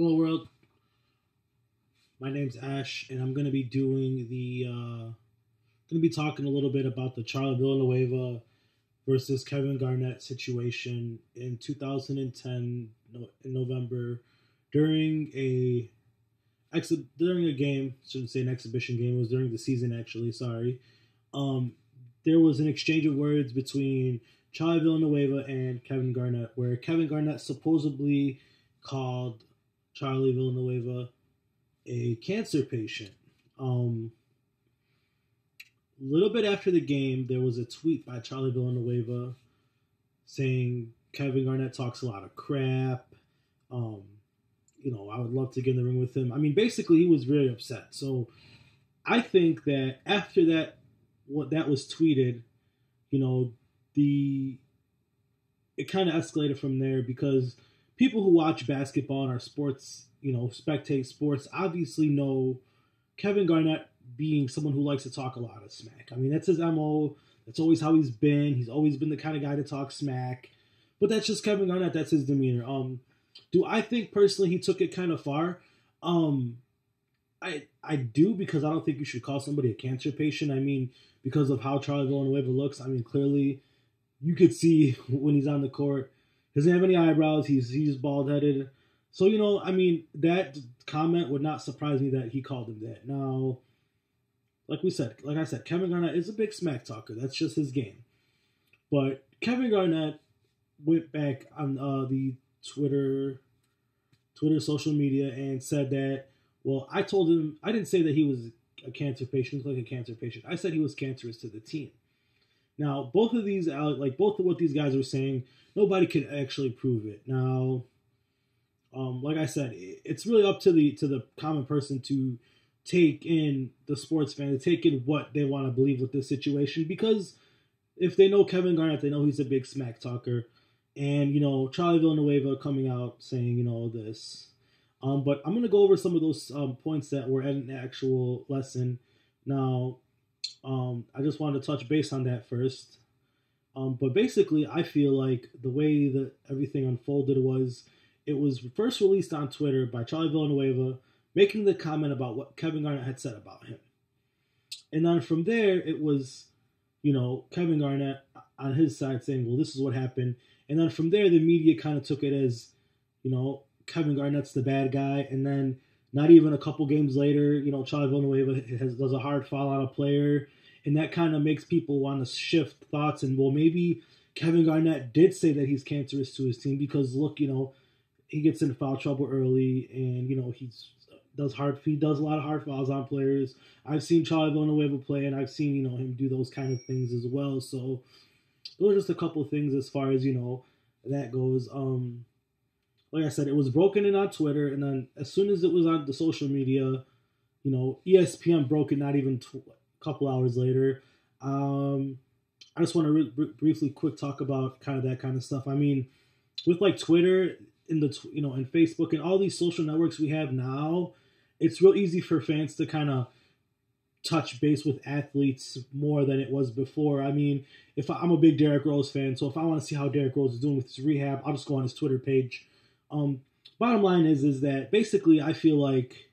Hello world, my name's Ash, and I'm gonna be doing gonna be talking a little bit about the Charlie Villanueva versus Kevin Garnett situation in 2010 in November during during a game. Shouldn't say an exhibition game. It was during the season actually. Sorry. There was an exchange of words between Charlie Villanueva and Kevin Garnett, where Kevin Garnett supposedly called Charlie Villanueva a cancer patient. A little bit after the game, there was a tweet by Charlie Villanueva saying Kevin Garnett talks a lot of crap. I would love to get in the ring with him. I mean, basically, he was really upset. So I think that after that, what that was tweeted, it kind of escalated from there because people who watch basketball and are sports, spectate sports, obviously know Kevin Garnett being someone who likes to talk a lot of smack. I mean, that's his MO. That's always how he's been. He's always been the kind of guy to talk smack. But that's just Kevin Garnett. That's his demeanor. Do I think personally he took it kind of far? I do, because I don't think you should call somebody a cancer patient. I mean, because of how Charlie Villanueva looks. I mean, clearly you could see when he's on the court, he doesn't have any eyebrows. He's bald-headed. So, that comment would not surprise me that he called him that. Now, like I said, Kevin Garnett is a big smack talker. That's just his game. But Kevin Garnett went back on the Twitter social media and said that, well, I told him, I didn't say that he was a cancer patient, like a cancer patient. I said he was cancerous to the team. Now, both of what these guys are saying, nobody can actually prove it. Now, like I said, it's really up to the common person to take in the sports fan, to take in what they want to believe with this situation. Because if they know Kevin Garnett, they know he's a big smack talker. And, Charlie Villanueva coming out saying, this. But I'm going to go over some of those points that were in the actual lesson. Now, I just wanted to touch base on that first. But basically, I feel like the way that everything unfolded was, it was first released on Twitter by Charlie Villanueva, making the comment about what Kevin Garnett had said about him. And then from there, it was, Kevin Garnett on his side saying, well, this is what happened. And then from there, the media kind of took it as, Kevin Garnett's the bad guy. And then not even a couple games later, Charlie Villanueva does a hard foul on a player. And that kind of makes people want to shift thoughts. And, well, maybe Kevin Garnett did say that he's cancerous to his team because, look, he gets into foul trouble early, and he does a lot of hard fouls on players. I've seen Charlie Villanueva play, and I've seen him do those kind of things as well. So those are just a couple of things as far as that goes. Like I said, it was broken in on Twitter, and then as soon as it was on the social media, ESPN broke it. Not even a couple hours later. I just want to briefly quick talk about kind of that kind of stuff. I mean, with like Twitter, and Facebook and all these social networks we have now, it's real easy for fans to kind of touch base with athletes more than it was before. I mean, I'm a big Derrick Rose fan, so if I want to see how Derrick Rose is doing with his rehab, I'll just go on his Twitter page. Bottom line is that basically I feel like,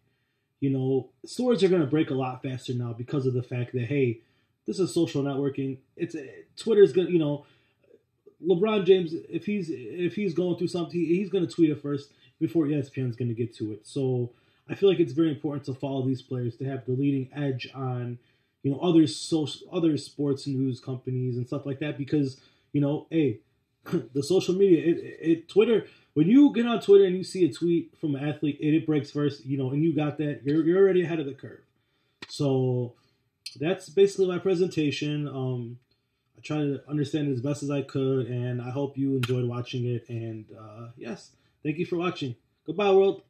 swords are going to break a lot faster now because of the fact that, hey, this is social networking. Twitter's going to, LeBron James, if he's going through something, he's going to tweet it first before ESPN's going to get to it. So I feel like it's very important to follow these players, to have the leading edge on, other sports news companies and stuff like that, because, hey, the social media, Twitter, when you get on Twitter and you see a tweet from an athlete, it breaks first, and you got that, you're already ahead of the curve. So that's basically my presentation. I tried to understand it as best as I could, and I hope you enjoyed watching it. And yes, thank you for watching. Goodbye, world.